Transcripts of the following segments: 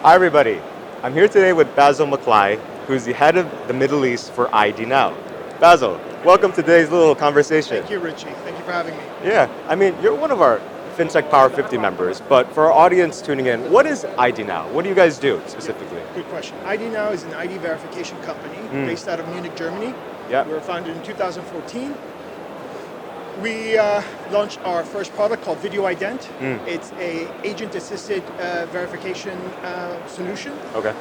Hi everybody, I'm here today with Basil Macklai, who's the head of the Middle East for IDNow. Basil, welcome to today's little conversation. Thank you, Richie. Thank you for having me. Yeah, I mean, you're one of our Fintech Power 50 members, but for our audience tuning in, what is IDNow? What do you guys do specifically? Good question. IDNow is an ID verification company based out of Munich, Germany. Yeah. We were founded in 2014. We launched our first product called Video Ident. It's a agent-assisted verification solution. Okay.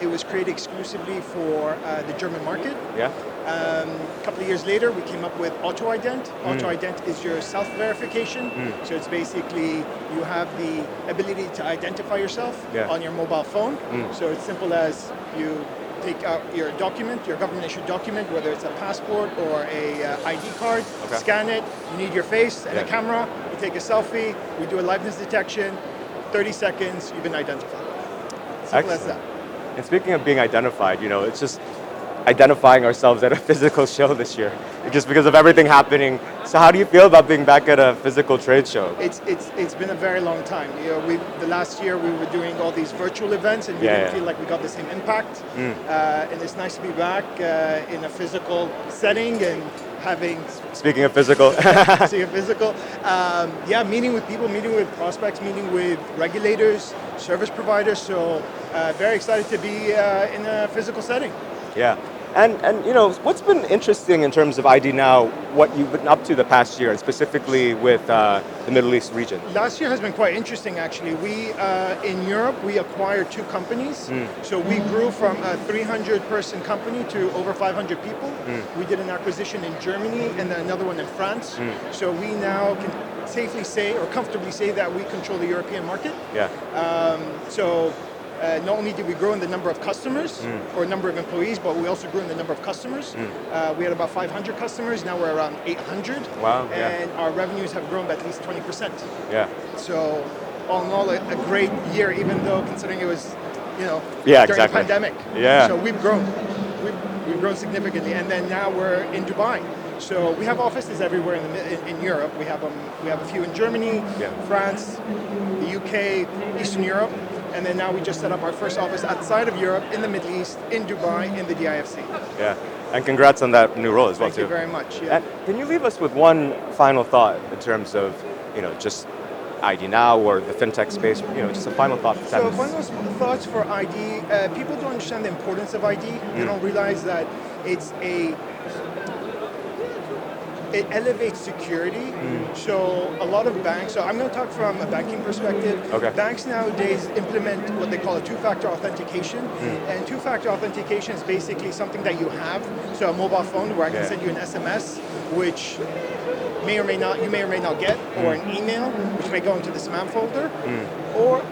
It was created exclusively for the German market. Yeah. A couple of years later, we came up with Auto Ident. Auto Ident is your self-verification. So it's basically you have the ability to identify yourself on your mobile phone. So it's simple as you take out your document, your government-issued document, whether it's a passport or a ID card, scan it, you need your face and a camera, you take a selfie, we do a liveness detection, 30 seconds, you've been identified. Simple as that. And speaking of being identified, it's just identifying ourselves at a physical show this year, just because of everything happening. So how do you feel about being back at a physical trade show? It's been a very long time. The last year we were doing all these virtual events, and we didn't feel like we got the same impact. And it's nice to be back in a physical setting and having. Speaking of physical, meeting with people, meeting with prospects, meeting with regulators, service providers. So very excited to be in a physical setting. Yeah. And what's been interesting in terms of IDNow, what you've been up to the past year, and specifically with the Middle East region? Last year has been quite interesting, actually. We, in Europe, we acquired 2 companies. So we grew from a 300-person company to over 500 people. We did an acquisition in Germany and then another one in France. So we now can safely say, or comfortably say, that we control the European market. Yeah. Not only did we grow in the number of customers or number of employees, but we also grew in the number of customers. We had about 500 customers, now we're around 800. Wow, and our revenues have grown by at least 20%. Yeah. So all in all, a great year, even though considering it was, during the pandemic. Yeah. So we've grown. We've grown significantly, and then now we're in Dubai. So we have offices everywhere in Europe. We have a few in Germany, France, the UK, Eastern Europe. And then now we just set up our first office outside of Europe, in the Middle East, in Dubai, in the DIFC. Yeah, and congrats on that new role as well, too. Thank you very much. And can you leave us with one final thought in terms of, just IDNow or the fintech space? Just a final thought. So final thoughts for ID. People don't understand the importance of ID. They don't realize that it elevates security. So a lot of banks, so I'm going to talk from a banking perspective. Banks nowadays implement what they call a 2-factor authentication. And 2-factor authentication is basically something that you have. So a mobile phone where I can send you an SMS, which you may or may not get, or an email, which may go into the spam folder.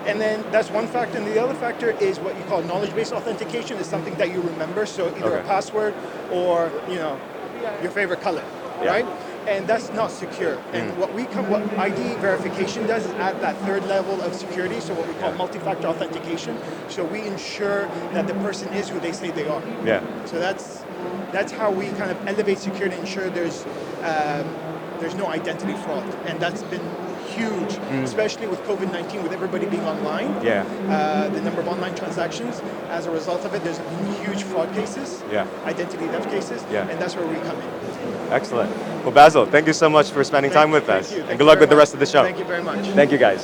And then that's one factor. And the other factor is what you call knowledge-based authentication, is something that you remember. So either a password or, your favorite color. Right? And that's not secure. And what ID verification does is add that third level of security, so what we call multi-factor authentication. So we ensure that the person is who they say they are. Yeah. So that's how we kind of elevate security and ensure there's no identity fraud. And that's been huge, especially with COVID-19, with everybody being online. The number of online transactions, as a result of it, there's been huge fraud cases, identity theft cases, and that's where we come in. Excellent. Well, Basil, thank you so much for spending time with us. Thank you. And good luck with the rest of the show. Thank you very much. Thank you, guys.